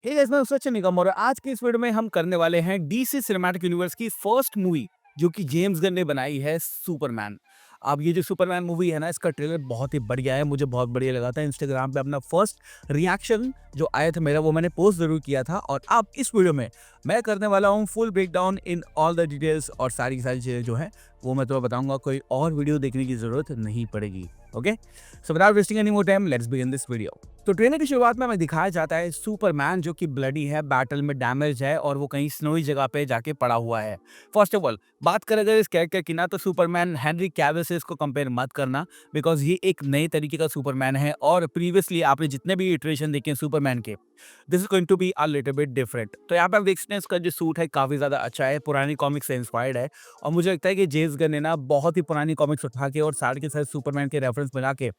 Hey guys, मैं सचिन निगम और आज की इस वीडियो में हम करने वाले हैं डीसी सिनेमैटिक यूनिवर्स की फर्स्ट मूवी जो कि जेम्स गन ने बनाई है, सुपरमैन। अब ये जो सुपरमैन मूवी है ना, इसका ट्रेलर बहुत ही बढ़िया है, मुझे बहुत बढ़िया लगा था। इंस्टाग्राम पे अपना फर्स्ट रिएक्शन जो आया था मेरा, वो मैंने पोस्ट जरूर किया था। और अब इस वीडियो में मैं करने वाला हूँ full break down in all the details, और सारी की सारी चीजें जो है वो मैं तुम्हें बताऊंगा। कोई और वीडियो देखने की जरूरत नहीं पड़ेगी। Okay, so without wasting any more time, let's begin this video. तो ट्रेलर की शुरुआत में हमें दिखाया जाता है सुपरमैन जो कि ब्लडी है, बैटल में डैमेज है और वो कहीं स्नोई जगह पे जाके पड़ा हुआ है। फर्स्ट ऑफ ऑल बात करें अगर इस कैरेक्टर की ना, तो सुपरमैन हेनरी कैविल से इसको कंपेयर मत करना, बिकॉज ये एक नए तरीके का सुपरमैन है। और प्रीवियसली आपने जितने भी इटरेशन देखे हैं सुपरमैन के, this is going to be a little bit different. तो यहाँ पे आप देख सकते हैं इसका जो सूट है काफी ज्यादा अच्छा है, पुरानी कॉमिक से इंस्पायर्ड है। और मुझे लगता है कि जेम्स गन ने ना बहुत ही पुरानी कॉमिक्स उठा के और सारे के सारे सुपरमैन के रेफरेंस बना के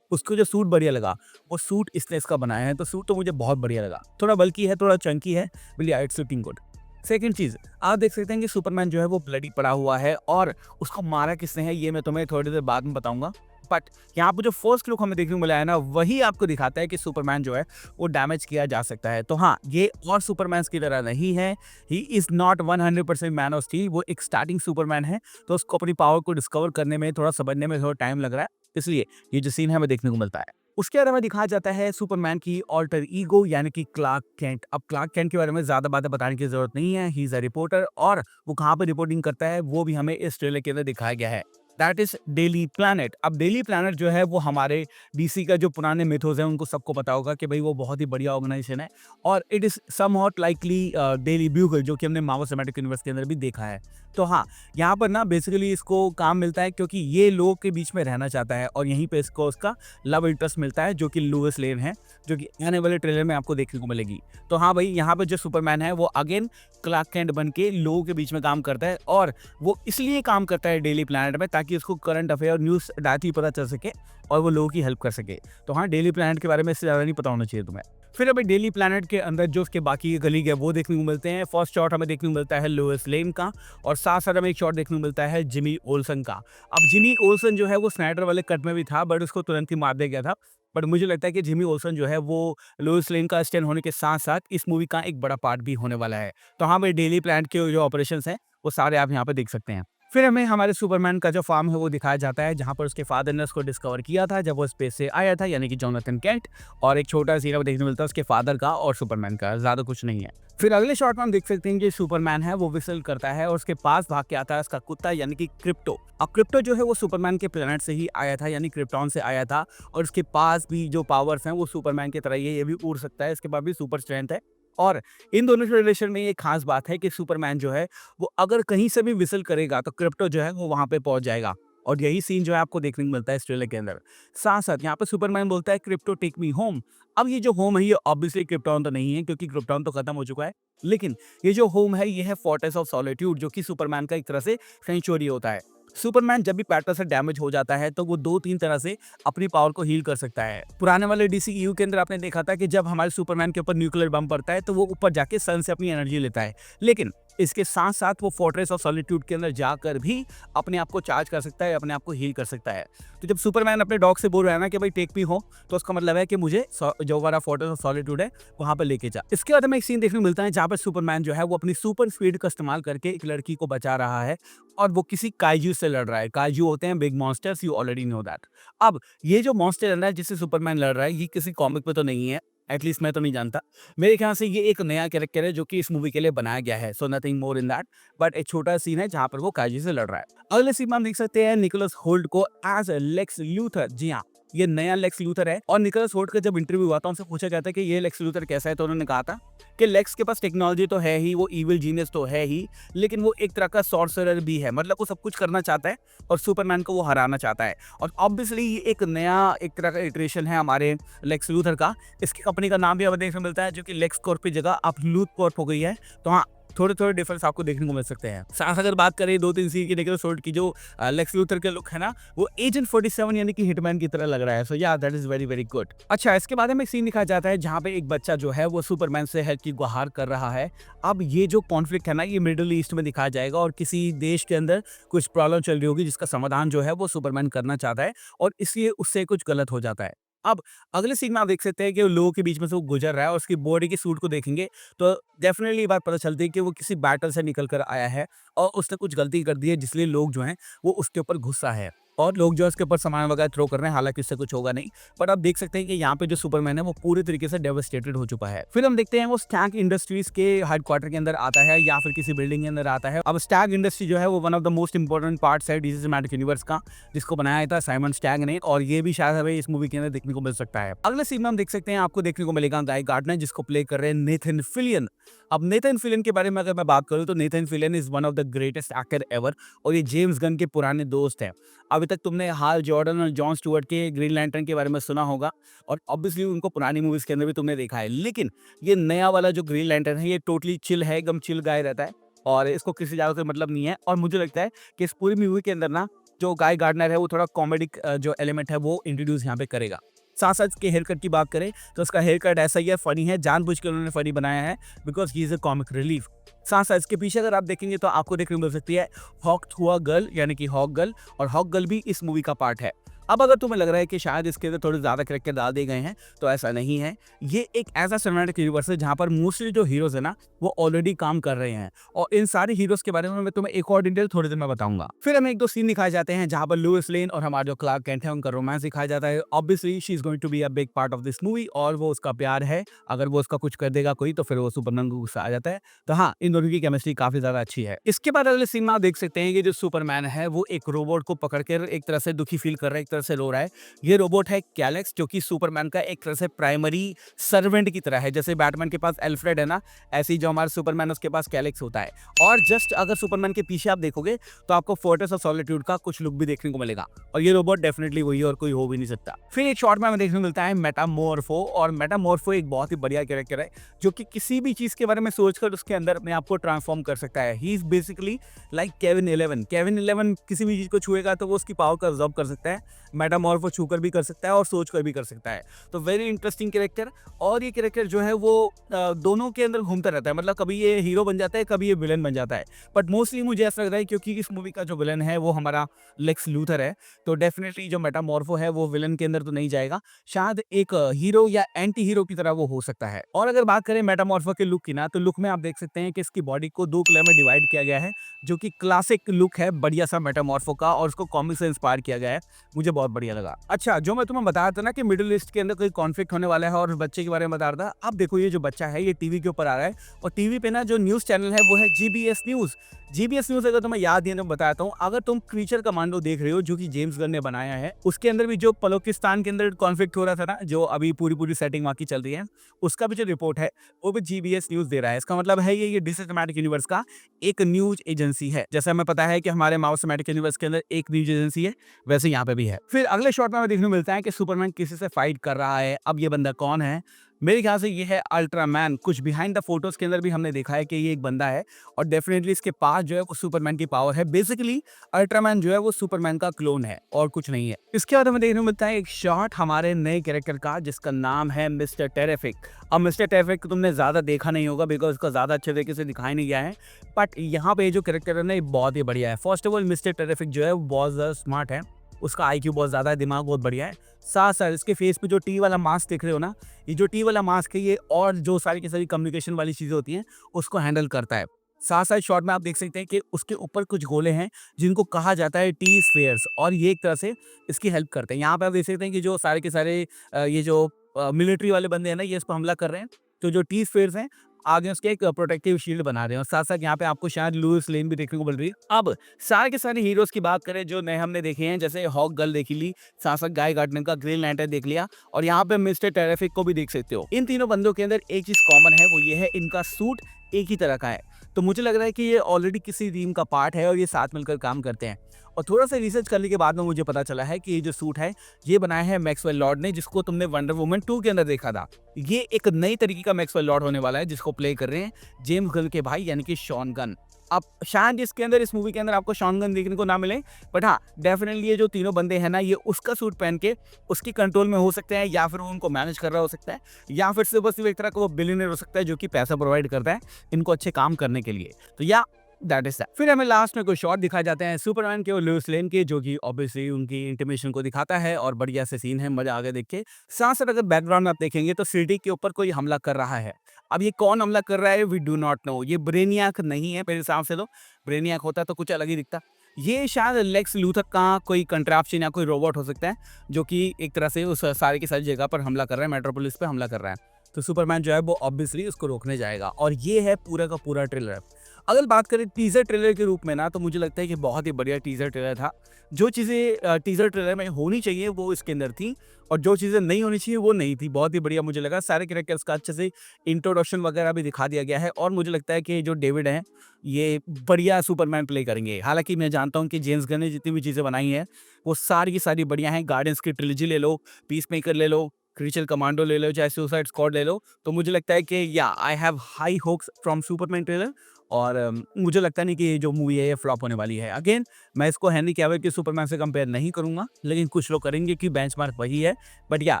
उसको जो सूट बढ़िया लगा, वो सूट इसने इसका बनाया है। तो सूट तो मुझे बहुत बढ़िया लगा, थोड़ा बल्कि है, थोड़ा चंकी है, but it's looking good. Second चीज, आप देख सकते हैं कि सुपरमैन जो है वो ब्लडी पड़ा हुआ है और उसको मारा किसने है ये मैं तुम्हें थोड़ी देर बाद में बताऊंगा। बट यहाँ पर जो फर्स्ट लुक हमें देखने को मिला है ना, वही आपको दिखाता है कि सुपरमैन जो है वो डैमेज किया जा सकता है। तो हाँ, ये और सुपरमैन की तरह नहीं है। He is not 100% man of steel, वो एक स्टार्टिंग सुपरमैन है। तो उसको अपनी पावर को डिस्कवर करने में, थोड़ा समझने में थोड़ा टाइम लग रहा है, इसलिए ये जो सीन है हमें देखने को मिलता है। उसके बाद हमें दिखाया जाता है सुपरमैन की ऑल्टर ईगो यानी कि क्लार्क केंट। अब क्लार्क केंट के बारे में ज्यादा बातें बताने की जरूरत नहीं है, ही इज अ रिपोर्टर, और वो कहाँ पे रिपोर्टिंग करता है वो भी हमें इस ट्रेलर के अंदर दिखाया गया है। That is daily planet. अब डेली प्लैनेट जो है वो हमारे डीसी का जो पुराने मिथोस हैं उनको सबको पता होगा कि भाई वो बहुत ही बढ़िया ऑर्गेनाइजेशन है। और it is somewhat likely daily bugle, जो कि हमने मार्वल सिनेमैटिक यूनिवर्स के अंदर भी देखा है। तो हाँ, यहाँ पर ना बेसिकली इसको काम मिलता है क्योंकि ये लोगों के बीच में रहना चाहता है, और यहीं पे इसको उसका लव इंटरेस्ट मिलता है जो कि लुइस लेन है, जो कि आने वाले ट्रेलर में आपको देखने को मिलेगी। तो हाँ भाई, यहाँ पर जो सुपरमैन है वो अगेन क्लार्क केंट बन के लोगों के बीच में काम करता है, और वो इसलिए काम करता है डेली प्लैनेट में ताकि उसको करंट अफेयर न्यूज़ डायरेक्ट ही पता चल सके और वो लोगों की हेल्प कर सके। तो हाँ, डेली प्लैनेट के बारे में इससे ज़्यादा नहीं पता होना चाहिए तुम्हें। फिर हमें डेली प्लैनेट के अंदर जो उसके बाकी के कलीग है वो देखने को मिलते हैं। फर्स्ट शॉट हमें देखने को मिलता है लुइस लेन का, और साथ साथ हमें एक शॉट देखने को मिलता है जिमी ओल्सन का। अब जिमी ओल्सन जो है वो स्नाइडर वाले कट में भी था, बट उसको तुरंत ही मार दिया गया था। बट मुझे लगता है कि जिमी ओल्सन जो है वो लुइस लेन का स्टैंड होने के साथ साथ इस मूवी का एक बड़ा पार्ट भी होने वाला है। तो हाँ भाई, डेली प्लैनेट के जो ऑपरेशंस हैं वो सारे आप यहाँ पे देख सकते हैं। फिर हमें हमारे सुपरमैन का जो फार्म है वो दिखाया जाता है, जहाँ पर उसके फादर ने उसको डिस्कवर किया था जब वो स्पेस से आया था, यानी कि जोनाथन केंट। और एक छोटा सीन हमें देखने को मिलता है उसके फादर का और सुपरमैन का, ज्यादा कुछ नहीं है। फिर अगले शॉट में हम देख सकते हैं कि सुपरमैन है वो विसल करता है और उसके पास भाग के आता है उसका कुत्ता, यानी कि क्रिप्टो। अब क्रिप्टो जो है वो सुपरमैन के प्लेनेट से ही आया था, यानी क्रिप्टॉन से आया था, और उसके पास भी जो पावर्स हैं वो सुपरमैन की तरह ही है, ये भी उड़ सकता है, इसके पास भी सुपर स्ट्रेंथ है। और इन दोनों के रिलेशन में ये खास बात है कि सुपरमैन जो है वो अगर कहीं से भी विसल करेगा तो क्रिप्टो जो है वो वहां पे पहुंच जाएगा। और यही सीन जो है आपको देखने को मिलता है इस ट्रेलर के अंदर। साथ साथ यहाँ पे सुपरमैन बोलता है क्रिप्टो टेक मी होम। अब ये जो होम है ये ऑब्वियसली क्रिप्टॉन तो नहीं है, क्योंकि क्रिप्टॉन तो खत्म हो चुका है। लेकिन ये जो होम है ये है फोर्ट्रेस ऑफ सॉलिट्यूड, जो कि सुपरमैन का एक तरह से सेंचुरी होता है। सुपरमैन जब भी पैटर्न से डैमेज हो जाता है तो वो दो तीन तरह से अपनी पावर को हील कर सकता है। पुराने वाले डीसीयू के अंदर आपने देखा था कि जब हमारे सुपरमैन के ऊपर न्यूक्लियर बम पड़ता है तो वो ऊपर जाके सन से अपनी एनर्जी लेता है। लेकिन इसके साथ साथ वो फोर्ट्रेस ऑफ सॉलिट्यूड के अंदर जाकर भी अपने आप को चार्ज कर सकता है, अपने आप को हील कर सकता है। तो जब सुपरमैन अपने डॉग से बोल रहा है ना कि भाई टेक मी हो, तो उसका मतलब है कि मुझे जो हमारा फोर्ट्रेस ऑफ सॉलिट्यूड है वहां पर लेके जा। इसके बाद हमें एक सीन देखने को मिलता है जहां पर सुपरमैन जो है वो अपनी सुपर स्पीड का इस्तेमाल करके एक लड़की को बचा रहा है, और वो किसी काइजू से लड़ रहा है। काइजू होते हैं big monsters, you already know that. अब ये जो मॉन्स्टर लड़ रहा है जिससे सुपरमैन लड़ रहा है, ये किसी कॉमिक में तो नहीं है, एटलीस्ट मैं तो नहीं जानता। मेरे ख्याल से ये एक नया कैरेक्टर है जो कि इस मूवी के लिए बनाया गया है, so nothing more in that. But एक छोटा सीन है जहां पर वो काइजू से लड़ रहा है। अगले सीन में हम देख सकते हैं निकोलस होल्ट को एज लेक्स लूथर। जी हाँ, ये नया लेक्स लूथर है। और निकोलस होल्ट का जब इंटरव्यू हुआ था उनसे पूछा गया था कि ये लेक्स लूथर कैसा है, तो उन्होंने कहा था कि लेक्स के पास टेक्नोलॉजी तो है ही, वो इविल जीनियस तो है ही, लेकिन वो एक तरह का सॉर्सरर भी है। मतलब वो सब कुछ करना चाहता है और सुपरमैन को वो हराना चाहता है। और ऑब्वियसली ये एक नया एक तरह का इटरेशन है हमारे लेक्स लूथर का। इसकी कंपनी का नाम भी हमें देखने को मिलता है, जो कि लेक्स कॉर्प की जगह अब लूथ कॉर्प हो गई है। तो हाँ, थोड़े थोड़े डिफरेंस आपको देखने को मिल सकते हैं। साथ अगर बात करें दो तीन सीन की, निकोलस होल्ट की जो लेक्स लूथर के लुक है ना, वो एजेंट 47 यानी कि हिटमैन की तरह लग रहा है। सो या that is very very good. अच्छा, इसके बाद में एक सीन दिखाया जाता है जहाँ पे एक बच्चा जो है वो सुपरमैन से हेल्प की गुहार कर रहा है। अब ये जो कॉन्फ्लिक्ट है ना, ये मिडिल ईस्ट में दिखाया जाएगा, और किसी देश के अंदर कुछ प्रॉब्लम चल रही होगी जिसका समाधान जो है वो सुपरमैन करना चाहता है, और इसलिए उससे कुछ गलत हो जाता है। अब अगले सीन में आप देख सकते हैं कि वो लोगों के बीच में से वो गुजर रहा है और उसकी बॉडी के सूट को देखेंगे तो डेफिनेटली ये बात पता चलती है कि वो किसी बैटल से निकल कर आया है और उसने कुछ गलती कर दी है जिसलिए लोग जो हैं वो उसके ऊपर गुस्सा है और लोग जो है उसके ऊपर सामान वगैरह थ्रो कर रहे हैं। हालांकि इससे कुछ होगा नहीं, बट आप देख सकते हैं कि यहाँ पे जो सुपरमैन है वो पूरी तरीके से डेवास्टेटेड हो चुका है। फिर हम देखते हैं वो स्टैग इंडस्ट्रीज के हेडक्वार्टर के अंदर आता है या फिर किसी बिल्डिंग के अंदर आता है। अब स्टैग इंडस्ट्री जो है वो one of the most important parts है डीसी सिनेमैटिक यूनिवर्स का, जिसको बनाया था साइमन स्टैग ने, और ये भी शायद हमें इस मूवी के अंदर देखने को मिल सकता है। अगले सीन में हम देख सकते हैं आपको देखने को मिलेगा गाय गार्डनर, जिसको प्ले कर रहे हैं नेथन फिलियन। अब नेथन फिलियन के बारे में अगर मैं बात करूं तो Nathan Fillion is one of the greatest actor ever और ये जेम्स गन के पुराने दोस्त हैं। अभी तक तुमने हाल जॉर्डन और जॉन स्टुअर्ट के ग्रीन लैंटर्न के बारे में सुना होगा और ऑब्वियसली उनको पुरानी मूवीज के अंदर भी तुमने देखा है, लेकिन ये नया वाला जो ग्रीन लैंटर्न है ये टोटली चिल है, एकदम चिल गाय रहता है और इसको किसी ज्यादा कोई मतलब नहीं है। और मुझे लगता है कि इस पूरी मूवी के अंदर ना जो गाय गार्डनर है वो थोड़ा कॉमेडिक जो एलिमेंट है वो इंट्रोड्यूस यहाँ पे करेगा। साथ साथ इसके हेयर कट की बात करें तो उसका हेयर कट ऐसा ही है, फनी है, जानबूझ के उन्होंने फनी बनाया है because he is a comic relief. साथ साथ इसके पीछे अगर आप देखेंगे तो आपको देखने को मिल सकती है हॉक थुआ गर्ल यानी कि हॉक गर्ल, और हॉक गर्ल भी इस मूवी का पार्ट है। अब अगर तुम्हें लग रहा है कि शायद इसके अंदर थोड़े ज्यादा कैरेक्टर डाल दिए गए हैं तो ऐसा नहीं है। ये एक ऐसा सिनेमैटिक यूनिवर्स है जहां पर मोस्टली जो हीरोज है ना वो ऑलरेडी काम कर रहे हैं और इन सारे हीरोज के बारे में मैं तुम्हें एक और डिटेल थोड़ी देर में बताऊंगा। फिर हमें एक दो सीन दिखाए जाते हैं जहां पर लुइस लेन और हमारा जो क्लार्क केंट है उनका रोमांस दिखाया जाता है। Obviously she is going to be a big part of this movie और वो उसका प्यार है। अगर वो उसका कुछ कर देगा कोई तो फिर वो सुपरमैन को गुस्सा आ जाता है। तो हाँ, इन दोनों की केमिस्ट्री काफी ज्यादा अच्छी है। इसके बाद अगले सीन में आप देख सकते हैं कि जो सुपरमैन है वो एक रोबोट को पकड़कर एक तरह से दुखी फील कर रहा है, एक तरह से रो रहा है। ये रोबोट है कैलेक्स, जो कि सुपरमैन का एक तरह से प्राइमरी सर्वेंट की तरह है। जैसे बैटमैन के पास एल्फ्रेड है ना, ऐसे ही जो हमारा सुपरमैन उसके पास कैलेक्स होता है। और जस्ट अगर सुपरमैन के पीछे आप देखोगे तो आपको फोर्ट्रेस ऑफ सॉलिट्यूड का कुछ लुक भी देखने को मिलेगा और ये रोबोट डेफिनेटली वही और कोई हो भी नहीं सकता। फिर एक शॉर्ट में हमें देखने को मिलता है मेटामॉर्फो, और मेटामॉर्फो एक बहुत ही बढ़िया कैरेक्टर है जो कि किसी भी चीज के बारे में सोचकर उसके अंदर अपने आप को ट्रांसफॉर्म कर सकता है। He is basically like Kevin 11। Kevin 11 किसी भी चीज को छुएगा तो वो उसकी पावर को अब्सॉर्ब कर सकता है। मेटामॉर्फो छूकर भी कर सकता है और सोच कर भी कर सकता है। तो वेरी इंटरेस्टिंग कैरेक्टर, और ये कैरेक्टर जो है वो दोनों के अंदर घूमता रहता है, मतलब कभी ये हीरो बन जाता है कभी ये विलन बन जाता है। बट मोस्टली मुझे ऐसा लग रहा है क्योंकि इस मूवी का जो विलन है वो हमारा लेक्स लूथर है, तो डेफिनेटली जो मेटामॉर्फो है वो विलन के अंदर तो नहीं जाएगा, शायद एक हीरो या एंटी हीरो की तरह वो हो सकता है। और अगर बात करें मेटामॉर्फो के लुक की ना, तो लुक में आप देख सकते हैं कि इसकी बॉडी को दो कलर में डिवाइड किया गया है, जो कि क्लासिक लुक है बढ़िया सा मेटामॉर्फो का, और उसको कॉमिक से इंस्पायर किया गया है। मुझे बहुत बढ़िया लगा। अच्छा, जो मैं तुम्हें बता रहा था ना कि मिडिल ईस्ट के अंदर कोई कॉन्फ्लिक्ट होने वाला है और बच्चे के बारे में बता रहा था, अब देखो ये जो बच्चा है ये टीवी के ऊपर आ रहा है और टीवी पे ना जो न्यूज चैनल है वो है जीबीएस न्यूज। जीबीएस न्यूज अगर तुम्हें याद नहीं है तो मैं बताता हूँ, अगर तुम क्रीचर कमांडो देख रहे हो जो कि जेम्स गन ने बनाया है, उसके अंदर भी जो बलोचिस्तान के अंदर कॉन्फ्लिक्ट हो रहा था ना, जो अभी पूरी सेटिंग वहाँ की चल रही है, उसका भी जो रिपोर्ट है वो भी जीबीएस न्यूज दे रहा है। इसका मतलब है ये डीसी सिनेमैटिक यूनिवर्स का एक न्यूज एजेंसी है। जैसे हमें पता है कि हमारे मार्वल सिनेमैटिक यूनिवर्स के अंदर एक न्यूज एजेंसी है, वैसे यहाँ पे भी है। फिर अगले शॉट में हमें देखने को मिलता है कि सुपरमैन किसी से फाइट कर रहा है। अब ये बंदा कौन है? मेरे ख्याल से ये है अल्ट्रामैन। कुछ बिहाइंड द फोटोज के अंदर भी हमने देखा है कि ये एक बंदा है और डेफिनेटली इसके पास जो है वो सुपरमैन की पावर है। बेसिकली अल्ट्रामैन जो है वो सुपरमैन का क्लोन है और कुछ नहीं है। इसके बाद हमें देखने को मिलता है एक शॉट हमारे नए कैरेक्टर का जिसका नाम है मिस्टर टेरिफिक। अब मिस्टर टेरिफिक तुमने ज्यादा देखा नहीं होगा बिकॉज उसका ज्यादा अच्छे तरीके से दिखाई नहीं गया है, बट यहाँ पे जो कैरेक्टर है ना ये बहुत ही बढ़िया है। First of all mister terrific जो है वो बहुत ज्यादा स्मार्ट है, उसका आईक्यू बहुत ज्यादा है, दिमाग बहुत बढ़िया है। साथ साथ इसके फेस पे जो टी वाला मास्क देख रहे हो ना, ये जो टी वाला मास्क है ये और जो सारी की सारी कम्युनिकेशन वाली चीजें होती हैं उसको हैंडल करता है। साथ साथ शॉट में आप देख सकते हैं कि उसके ऊपर कुछ गोले हैं जिनको कहा जाता है टी स्फेयर्स, और ये एक तरह से इसकी हेल्प करते हैं। यहाँ पे आप देख सकते हैं कि जो सारे के सारे ये जो मिलिट्री वाले बंदे हैं ना ये इस पर हमला कर रहे हैं, तो जो टी स्फेयर्स हैं आगे उसके एक प्रोटेक्टिव शील्ड बना रहे हैं। और साथ साथ यहाँ पे आपको शायद लुइस लेन भी देखने को मिल रही है। अब सारे के सारे हीरोज की बात करें जो नए हमने देखे हैं, जैसे हॉक गर्ल देखी ली, साथ साथ गाय गार्डनर का ग्रीन लैंटर्न देख लिया, और यहाँ पे मिस्टर टेरिफिक को भी देख सकते हो। इन तीनों बंदों के अंदर एक चीज कॉमन है, वो ये है इनका सूट एक ही तरह का है। तो मुझे लग रहा है कि ये ऑलरेडी किसी टीम का पार्ट है और ये साथ मिलकर काम करते हैं। और थोड़ा सा रिसर्च करने के बाद में मुझे पता चला है कि ये जो सूट है ये बनाया है मैक्सवेल लॉर्ड ने, जिसको तुमने वंडर वुमन 2 के अंदर देखा था। ये एक नई तरीके का मैक्सवेल लॉर्ड होने वाला है जिसको प्ले कर रहे हैं जेम्स गन के भाई यानी कि शॉन गन। अब शायद इसके अंदर इस मूवी के अंदर आपको शॉन गन देखने को ना मिले, बट हाँ डेफिनेटली ये जो तीनों बंदे हैं ना ये उसका सूट पहन के उसकी कंट्रोल में हो सकते हैं, या फिर वो उनको मैनेज कर रहा हो सकता है, या फिर सिर्फ एक तरह का वो बिलियनर हो सकता है जो कि पैसा प्रोवाइड करता है इनको अच्छे काम करने के लिए। तो या दैट इज दैट। फिर हमें लास्ट में कुछ शॉट दिखाए जाते हैं सुपरमैन के और लुइस लेन के, जो कि ऑब्वियसली उनकी इंटीमेशन को दिखाता है और बढ़िया से सीन है, मजा आ गया देख के। साथ साथ अगर बैकग्राउंड में आप देखेंगे तो सिटी के ऊपर कोई हमला कर रहा है। अब ये कौन हमला कर रहा है वी डू नॉट नो। ये ब्रेनियाक नहीं है मेरे हिसाब से, तो ब्रेनियाक होता तो कुछ अलग ही दिखता। ये शायद लेक्स लूथर का कोई कंट्रैप्शन या कोई रोबोट हो सकता है, जो कि एक तरह से उस सारी की सारी जगह पर हमला कर रहा है, मेट्रोपोलिस पे हमला कर रहा है। तो सुपरमैन जो है वो ऑब्वियसली उसको रोकने जाएगा, और ये है पूरा का पूरा ट्रेलर। अगर बात करें टीजर ट्रेलर के रूप में ना, तो मुझे लगता है कि बहुत ही बढ़िया टीजर ट्रेलर था। जो चीज़ें टीजर ट्रेलर में होनी चाहिए वो इसके अंदर थी, और जो चीज़ें नहीं होनी चाहिए वो नहीं थी। बहुत ही बढ़िया मुझे लगा। सारे कैरेक्टर्स का अच्छे से इंट्रोडक्शन वगैरह भी दिखा दिया गया है, और मुझे लगता है कि जो डेविड हैं ये बढ़िया सुपरमैन प्ले करेंगे। हालांकि मैं जानता हूँ कि जेम्स गन ने जितनी भी चीज़ें बनाई हैं वो सारी की सारी बढ़िया हैं। गार्डियंस की ट्रिलॉजी ले लो, पीस मेकर ले लो, क्रिएचर कमांडो ले लो, चाहे सुसाइड स्क्वाड ले लो, तो मुझे लगता है कि या I have high hopes from Superman trailer. और मुझे लगता नहीं कि ये जो मूवी है ये फ्लॉप होने वाली है। अगेन मैं इसको हेनरी कैविल के सुपरमैन से कंपेयर नहीं करूंगा, लेकिन कुछ लोग करेंगे कि बेंचमार्क वही है। बट या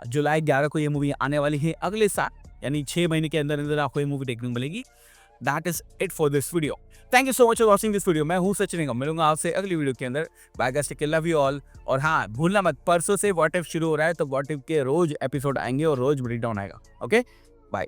जुलाई 11 को ये मूवी आने वाली है अगले साल, यानी 6 महीने के अंदर अंदर आपको ये मूवी देखने को मिलेगी। That is it for this video. Thank you so much for watching this video. मैं हूँ सचिन निगम, मिलूंगा आपसे अगली वीडियो के अंदर। Bye guys, take care, love you all. और हाँ, भूलना मत, परसों से व्हाट इफ शुरू हो रहा है, तो व्हाट इफ के रोज एपिसोड आएंगे और रोज ब्रेकडाउन आएगा। Okay, bye.